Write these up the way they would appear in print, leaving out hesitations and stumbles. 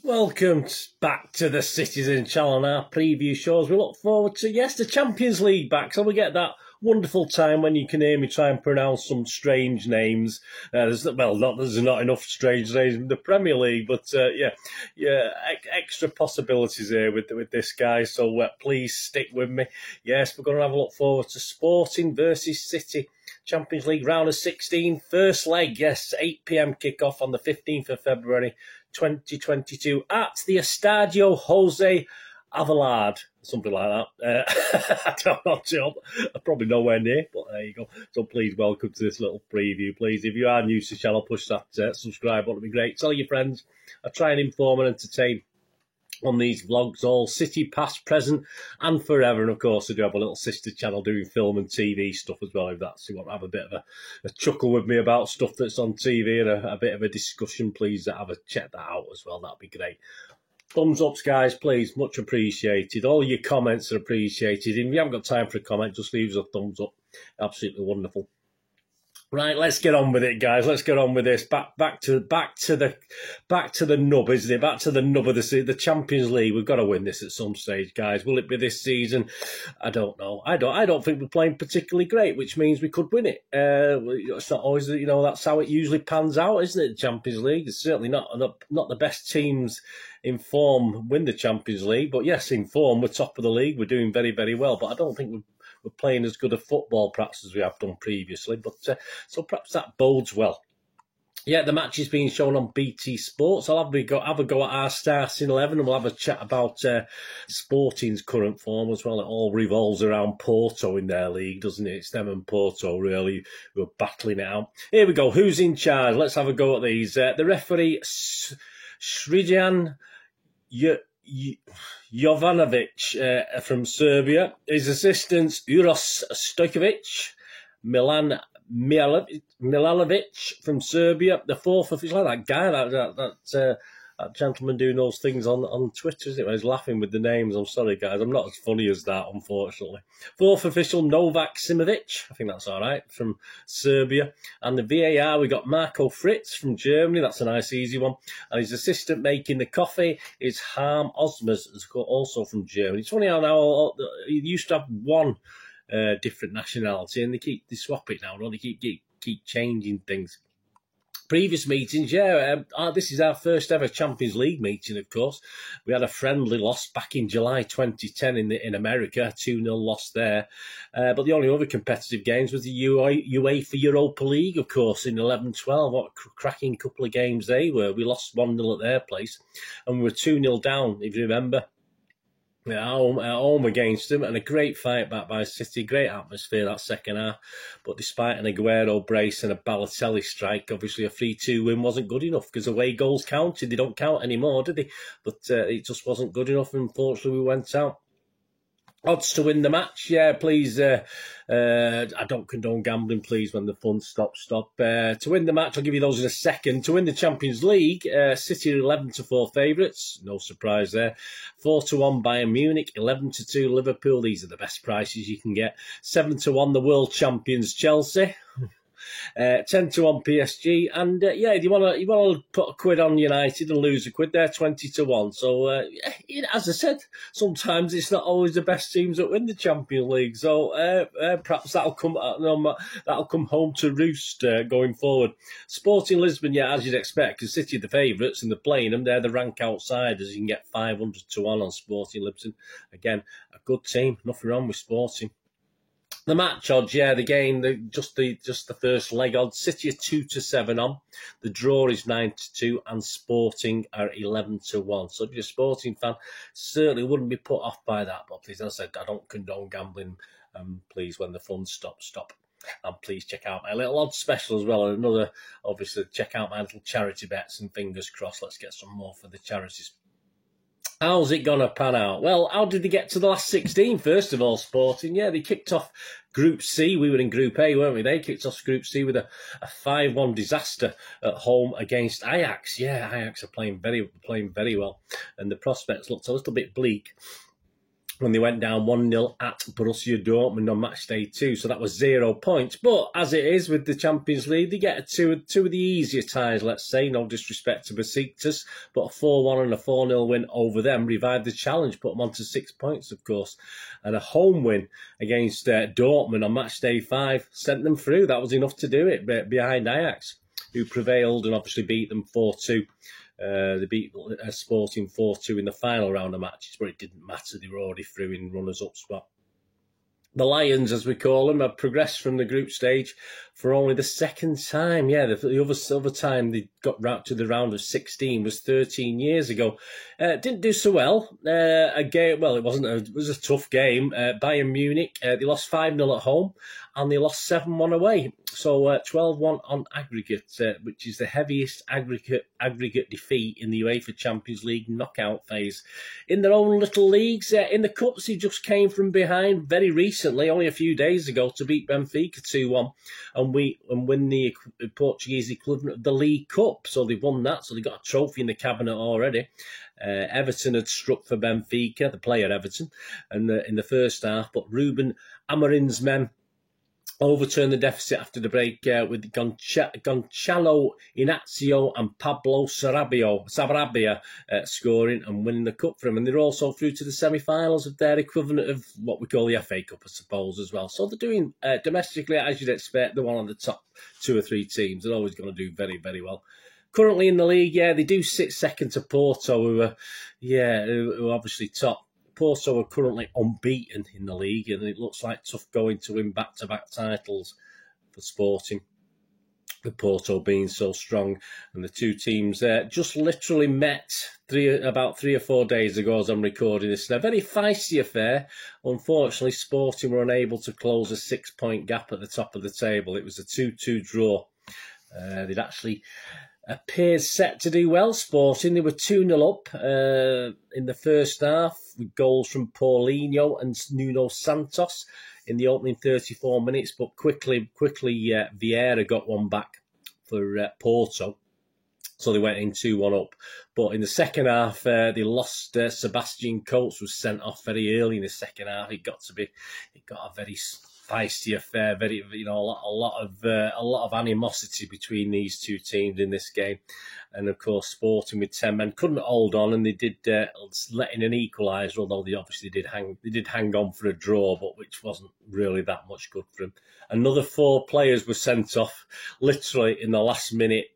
Welcome back to the Citizen Channel and our preview shows. We look forward to, the Champions League back. So we get that wonderful time when you can hear me try and pronounce some strange names. There's not enough strange names in the Premier League, but extra possibilities here with this guy. So please stick with me. Yes, we're going to have a look forward to Sporting versus City. Champions League round of 16, first leg, yes, 8 p.m. kickoff on the 15th of February 2022 at the Estadio Jose Avelard, something like that. I don't know, I'm probably nowhere near, but there you go. So please welcome to this little preview. Please, if you are new to the channel, push that subscribe button. It'd be great. Tell your friends. I try and inform and entertain on these vlogs, all City, past, present, and forever. And of course, I do have a little sister channel doing film and TV stuff as well. If that's you want to have a bit of a chuckle with me about stuff that's on TV and a bit of a discussion, please check that out as well. That'd be great. Thumbs ups, guys, please. Much appreciated. All your comments are appreciated. If you haven't got time for a comment, just leave us a thumbs up. Absolutely wonderful. Right, let's get on with it, guys. Let's get on with this. Back to the nub, isn't it? Back to the nub of the Champions League. We've got to win this at some stage, guys. Will it be this season? I don't know. I don't think we're playing particularly great, which means we could win it. It's not always, that's how it usually pans out, isn't it? The Champions League. It's certainly not the best teams in form win the Champions League, but yes, in form, we're top of the league. We're doing very, very well, but I don't think we're playing as good a football perhaps as we have done previously, but so perhaps that bodes well. Yeah, the match is being shown on BT Sports. I'll have a go at our starting 11 and we'll have a chat about Sporting's current form as well. It all revolves around Porto in their league, doesn't it? It's them and Porto really who are battling it out. Here we go. Who's in charge? Let's have a go at these. The referee, Srđan Jovanovic from Serbia. His assistants, Uroš Stojkovic, Milan Milanovic from Serbia. The fourth, it's like that guy, that gentleman doing those things on Twitter, isn't it? He's laughing with the names. I'm sorry, guys. I'm not as funny as that, unfortunately. Fourth official, Novak Simovic. I think that's all right, from Serbia. And the VAR, we got Marco Fritz from Germany. That's a nice, easy one. And his assistant making the coffee is Harm Osmers, also from Germany. It's funny how now you used to have one different nationality, and they swap it now, don't they? Keep changing things. Previous meetings, this is our first ever Champions League meeting, of course. We had a friendly loss back in July 2010 in America, 2-0 loss there. But the only other competitive games was the UEFA Europa League, of course, in 11-12. What a cracking couple of games they were. We lost 1-0 at their place, and we were 2-0 down, if you remember. At home against them, and a great fight back by City, great atmosphere that second half. But despite an Aguero brace and a Balotelli strike, obviously a 3-2 win wasn't good enough because away goals counted. They don't count anymore, do they? But it just wasn't good enough, and unfortunately we went out. Odds to win the match, please. I don't condone gambling, please, when the fun stops. To win the match, I'll give you those in a second. To win the Champions League, City are 11-4 favourites. No surprise there. 4-1 Bayern Munich, 11-2 Liverpool. These are the best prices you can get. 7-1 the world champions Chelsea. 10-1 PSG, and if you want to put a quid on United and lose a quid, they're 20-1. So as I said, sometimes it's not always the best teams that win the Champions League. So perhaps that'll come home to roost going forward. Sporting Lisbon, as you'd expect, because City are the favourites and they're playing them. They're the rank outsiders. You can get 500-1 on Sporting Lisbon. Again, a good team. Nothing wrong with Sporting. The match odds, the game, just the first leg odds. City are 2-7 on. The draw is 9-2, and Sporting are 11-1. So if you're a Sporting fan, certainly wouldn't be put off by that. But please, as I said, I don't condone gambling. Please, when the fun stop. And please check out my little odds special as well. And obviously, check out my little charity bets, and fingers crossed, let's get some more for the charities. How's it going to pan out? Well, how did they get to the last 16, first of all, Sporting? They kicked off Group C. We were in Group A, weren't we? They kicked off Group C with a 5-1 disaster at home against Ajax. Ajax are playing very well, and the prospects looked a little bit bleak. when they went down 1-0 at Borussia Dortmund on match day 2. So that was 0 points. But as it is with the Champions League, they get two of the easier ties, let's say. No disrespect to Besiktas, but a 4-1 and a 4-0 win over them revived the challenge, put them on to 6 points, of course. And a home win against Dortmund on match day 5 sent them through. That was enough to do it behind Ajax, who prevailed and obviously beat them 4-2. They beat Sporting 4-2 in the final round of matches, but it didn't matter. They were already through in runners-up spot. The Lions, as we call them, have progressed from the group stage for only the second time. Yeah, the other time they got to the round of 16 was 13 years ago. Didn't do so well. It was a tough game. Bayern Munich, they lost 5-0 at home and they lost 7-1 away. So 12-1 on aggregate, which is the heaviest aggregate defeat in the UEFA Champions League knockout phase. In their own little leagues, in the cups, he just came from behind very recently, only a few days ago, to beat Benfica 2-1 and win the Portuguese equivalent of the League Cup. So they won that, so they got a trophy in the cabinet already. Everton had struck for Benfica, the player Everton, and in the first half, but Ruben Amorim's men overturned the deficit after the break with Gonçalo Inácio and Pablo Sarabia scoring and winning the cup for them. And they're also through to the semi-finals of their equivalent of what we call the FA Cup, I suppose, as well. So they're doing domestically, as you'd expect, they're one of the top 2 or 3 teams. They're always going to do very, very well. Currently in the league, they do sit second to Porto, who are obviously top. Porto are currently unbeaten in the league, and it looks like tough going to win back-to-back titles for Sporting, with Porto being so strong. And the two teams just literally met about 3 or 4 days ago as I'm recording this. A very feisty affair. Unfortunately, Sporting were unable to close a 6-point gap at the top of the table. It was a 2-2 draw. They'd actually appeared set to do well, Sporting. They were 2-0 up in the first half with goals from Paulinho and Nuno Santos in the opening 34 minutes, but quickly Vieira got one back for Porto. So they went in 2-1 up. But in the second half, they lost. Sebastian Coates was sent off very early in the second half. It got a very feisty affair. Very, a lot of animosity between these two teams in this game. And of course, Sporting with 10 men couldn't hold on, and they did let in an equaliser. Although they obviously did hang on for a draw, but which wasn't really that much good for them. Another 4 players were sent off literally in the last minute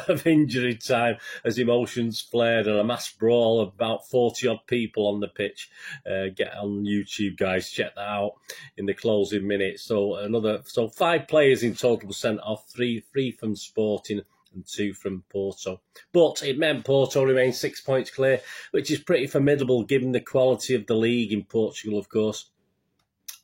of injury time as emotions flared and a mass brawl of about 40-odd people on the pitch. Get on YouTube, guys, check that out in the closing minutes. So 5 players in total were sent off, three from Sporting and 2 from Porto. But it meant Porto remained 6 points clear, which is pretty formidable given the quality of the league in Portugal, of course.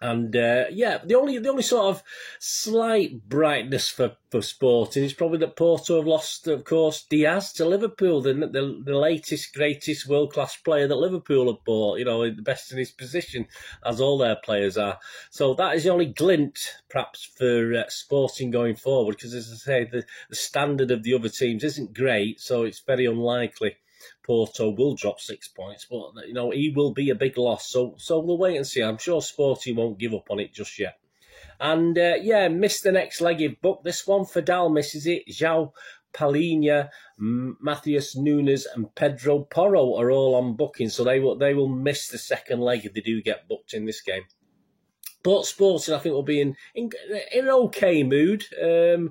And the only sort of slight brightness for Sporting is probably that Porto have lost, of course, Diaz to Liverpool, the latest, greatest world-class player that Liverpool have bought, the best in his position, as all their players are. So that is the only glint, perhaps, for Sporting going forward, because, as I say, the standard of the other teams isn't great, so it's very unlikely Porto will drop 6 points, but he will be a big loss. So we'll wait and see. I'm sure Sporting won't give up on it just yet. And missed the next leg. You've booked this one. Fadal misses it. João Palhinha, Matheus Nunes, and Pedro Porro are all on booking, so they will miss the second leg if they do get booked in this game. But Sporting, I think, will be in an okay mood. I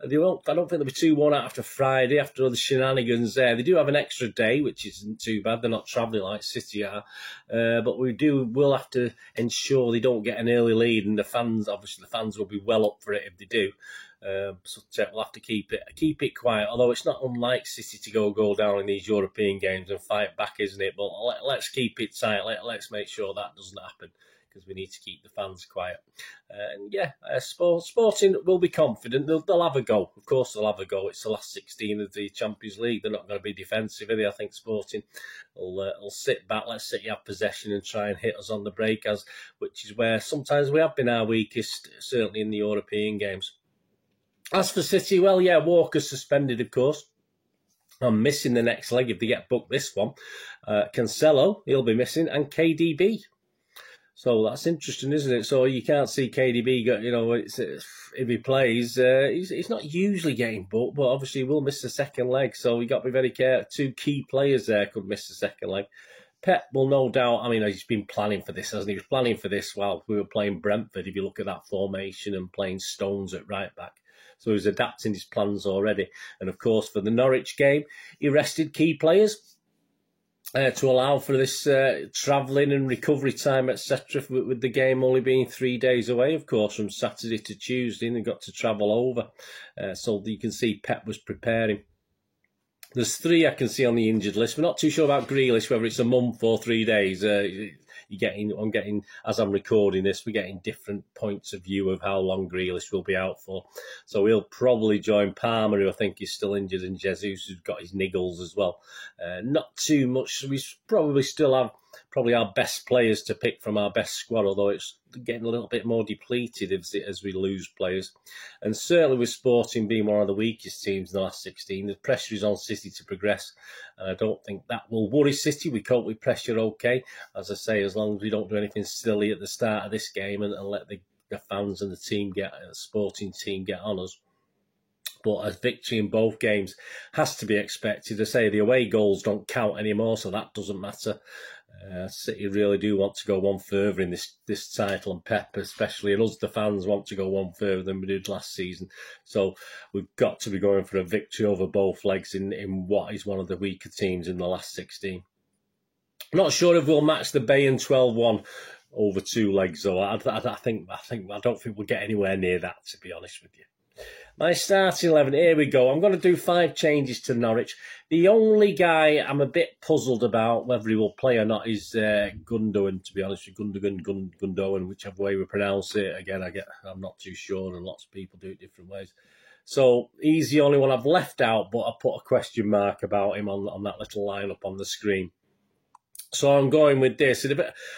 don't think they'll be 2-1 out after Friday, after all the shenanigans there. They do have an extra day, which isn't too bad. They're not travelling like City are. But we'll have to ensure they don't get an early lead, and the fans will be well up for it if they do. So we'll have to keep it quiet. Although it's not unlike City to go down in these European games and fight back, isn't it? But let's keep it tight. Let's make sure that doesn't happen, because we need to keep the fans quiet. Sporting will be confident. They'll have a go. Of course they'll have a go. It's the last 16 of the Champions League. They're not going to be defensive, are they? I think Sporting will sit back, let City have possession and try and hit us on the break, which is where sometimes we have been our weakest, certainly in the European games. As for City, Walker's suspended, of course. I'm missing the next leg if they get booked this one. Cancelo, he'll be missing, and KDB. So that's interesting, isn't it? So you can't see KDB get, if he plays, he's not usually getting booked, but obviously he will miss the second leg. So we got to be very careful. Two key players there could miss the second leg. Pep will no doubt, he's been planning for this, hasn't he? He was planning for this while we were playing Brentford, if you look at that formation, and playing Stones at right back. So he's adapting his plans already. And of course, for the Norwich game, he rested key players. To allow for this travelling and recovery time, etc., with the game only being 3 days away, of course, from Saturday to Tuesday, and they got to travel over. So you can see Pep was preparing. There's 3 I can see on the injured list. We're not too sure about Grealish, whether it's a month or 3 days. I'm getting, as I'm recording this, we're getting different points of view of how long Grealish will be out for. So he'll probably join Palmer, who I think is still injured, and Jesus, who's got his niggles as well. Not too much. We probably still have our best players to pick from our best squad, although it's getting a little bit more depleted as we lose players. And certainly with Sporting being one of the weakest teams in the last 16, the pressure is on City to progress. And I don't think that will worry City. We cope with pressure okay. As I say, as long as we don't do anything silly at the start of this game and let the fans and the Sporting team get on us. But a victory in both games has to be expected. I say the away goals don't count anymore, so that doesn't matter. City really do want to go one further in this title, and Pep especially, and us, the fans, want to go one further than we did last season. So we've got to be going for a victory over both legs in what is one of the weaker teams in the last 16. I'm not sure if we'll match the Bayern 12-1 over 2 legs, though. I don't think we'll get anywhere near that, to be honest with you. My starting 11, here we go. I'm going to do 5 changes to Norwich. The only guy I'm a bit puzzled about whether he will play or not is Gundogan, to be honest with Gundogan, whichever way we pronounce it. Again, I'm not too sure, and lots of people do it different ways. So he's the only one I've left out, but I put a question mark about him on that little lineup on the screen. So I'm going with this.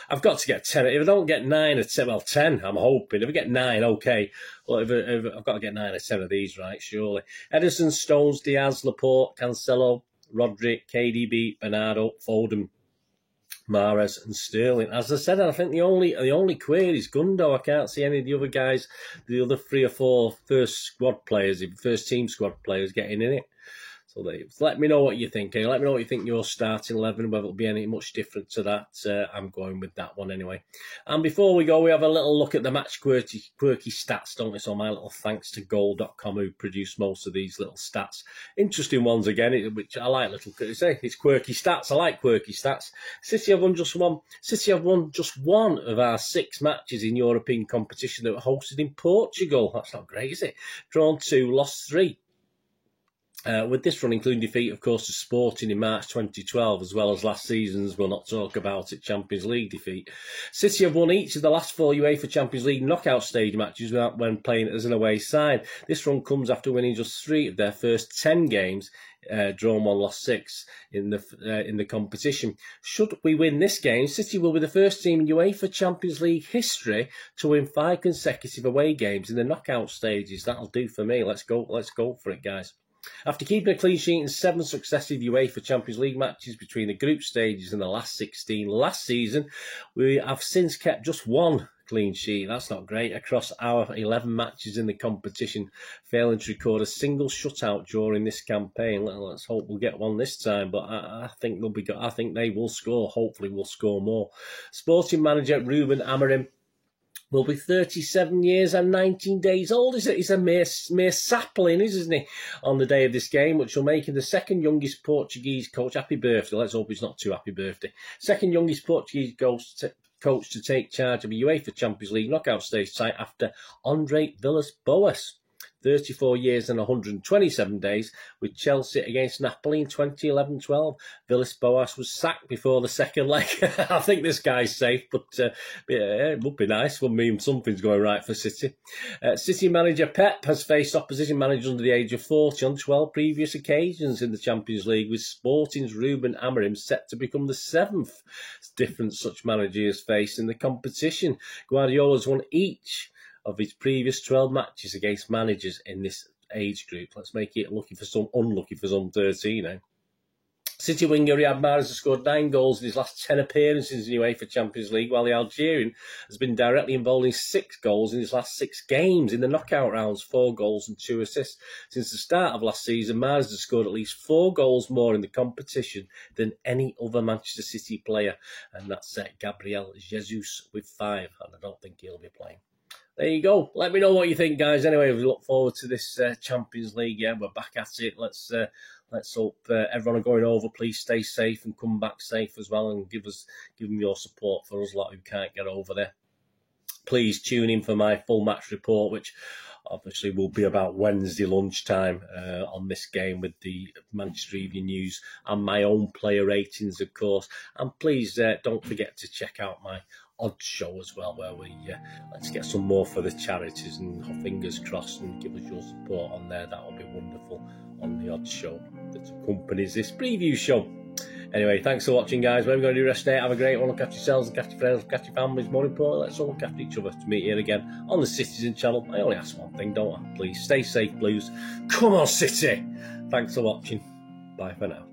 I've got to get 10. If I don't get 9 or 10, well, 10, I'm hoping. If I get 9, okay. Well, if I've got to get 9 or 10 of these, right, surely. Ederson, Stones, Diaz, Laporte, Cancelo, Rodri, KDB, Bernardo, Foden, Mahrez and Sterling. As I said, I think the only query is Gundo. I can't see any of the other guys, the other 3 or 4 first team squad players getting in it. So let me know what you think. Let me know what you think your starting 11, whether it'll be any much different to that. I'm going with that one anyway. And before we go, we have a little look at the match quirky stats, don't we? So my little thanks to Goal.com, who produced most of these little stats. Interesting ones again, which I like. It's quirky stats. I like quirky stats. City have won just one of our 6 matches in European competition that were hosted in Portugal. That's not great, is it? Drawn 2, lost 3. With this run, including defeat, of course, to Sporting in March 2012, as well as last season's, we'll not talk about it, Champions League defeat. City have won each of the last 4 UEFA Champions League knockout stage matches when playing as an away side. This run comes after winning just 3 of their first 10 games, drawn 1, lost 6 in the competition. Should we win this game, City will be the first team in UEFA Champions League history to win 5 consecutive away games in the knockout stages. That'll do for me. Let's go for it, guys. After keeping a clean sheet in 7 successive UEFA Champions League matches between the group stages and the last 16 last season, we have since kept just 1 clean sheet. That's not great. Across our 11 matches in the competition, failing to record a single shutout during this campaign. Let's hope we'll get one this time, but I think they will score. Hopefully we'll score more. Sporting manager Ruben Amorim will be 37 years and 19 days old. He's a mere sapling, isn't he, on the day of this game, which will make him the second youngest Portuguese coach. Happy birthday. Let's hope it's not too happy birthday. Second youngest Portuguese coach to take charge of a UEFA Champions League knockout stage side after Andre Villas-Boas. 34 years and 127 days with Chelsea against Napoli in 2011-12. Villas-Boas was sacked before the second leg. I think this guy's safe, but it would be nice. Would mean something's going right for City. City manager Pep has faced opposition managers under the age of 40 on 12 previous occasions in the Champions League, with Sporting's Ruben Amorim set to become the 7th different such manager he has faced in the competition. Guardiola's won each of his previous 12 matches against managers in this age group. Let's make it unlucky for some 13 now. City winger Riyad Mahrez has scored 9 goals in his last 10 appearances in the UEFA Champions League, while the Algerian has been directly involved in 6 goals in his last 6 games in the knockout rounds, 4 goals and 2 assists. Since the start of last season, Mahrez has scored at least 4 goals more in the competition than any other Manchester City player, and that's Gabriel Jesus with 5, and I don't think he'll be playing. There you go. Let me know what you think, guys. Anyway, we look forward to this Champions League. Yeah, we're back at it. Let's hope everyone are going over. Please stay safe and come back safe as well, and give them your support for us lot who can't get over there. Please tune in for my full match report, which obviously will be about Wednesday lunchtime on this game, with the Manchester Evening News and my own player ratings, of course. And please don't forget to check out my odds show as well, where we let's get some more for the charities, and fingers crossed, and give us your support on there. That will be wonderful on the odds show that accompanies this preview show. Anyway, thanks for watching, guys. What we're going to do rest of the day. Have a great one. Look after yourselves, look after your friends, look after your families. More importantly, let's all look after each other. To meet here again on the Citizen channel. I only ask one thing, don't I? Please stay safe, Blues. Come on, City. Thanks for watching. Bye for now.